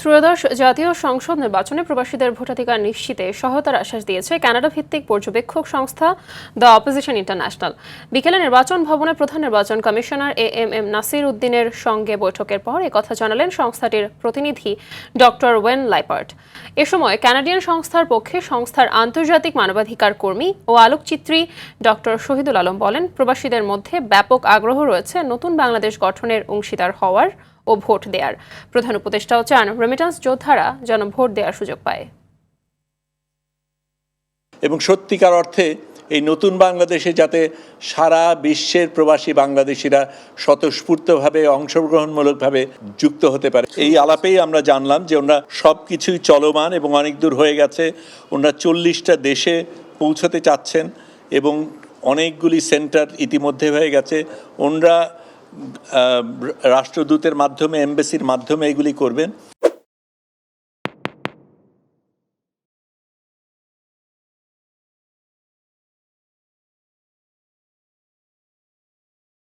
ত্রয়োদশ জাতীয় সংসদ নির্বাচনে প্রবাসীদের ভোটাধিকার নিশ্চিতে সহায়তার আশ্বাস দিয়েছে কানাডা ভিত্তিক পর্যবেক্ষক সংস্থা দ্য অপোজিশন ইন্টারন্যাশনাল। বিকেলে নির্বাচন ভবনে প্রধান নির্বাচন কমিশনার এম নাসির উদ্দিনের সঙ্গে বৈঠকের পর একথা জানালেন সংস্থাটির প্রতিনিধি ডক্টর ওয়েন লাইপার্ট। এ সময় কানাডিয়ান সংস্থার পক্ষে সংস্থার আন্তর্জাতিক মানবাধিকার কর্মী ও আলোকচিত্রী ডক্টর শহীদুল আলম বলেন, প্রবাসীদের মধ্যে ব্যাপক আগ্রহ রয়েছে নতুন বাংলাদেশ গঠনের অংশীদার হওয়ার ও ভোট দেয়ার। প্রধান উপদেষ্টাও চান রেমিটেন্স যোদ্ধারা যেন ভোট দেওয়ার সুযোগ পায়। এবং সত্যিকার অর্থে এই নতুন বাংলাদেশে যাতে সারা বিশ্বের প্রবাসী বাংলাদেশিরা স্বতঃস্ফূর্তভাবে অংশগ্রহণমূলকভাবে যুক্ত হতে পারে। এই আলাপেই আমরা জানলাম যে ওনারা সব কিছুই চলমান এবং অনেক দূর হয়ে গেছে। ওনারা 40টা দেশে পৌঁছতে চাচ্ছেন এবং অনেকগুলি সেন্টার ইতিমধ্যে হয়ে গেছে। ওনারা রাষ্ট্রদূতের মাধ্যমে, এমবেসির মাধ্যমে এগুলি করবেন।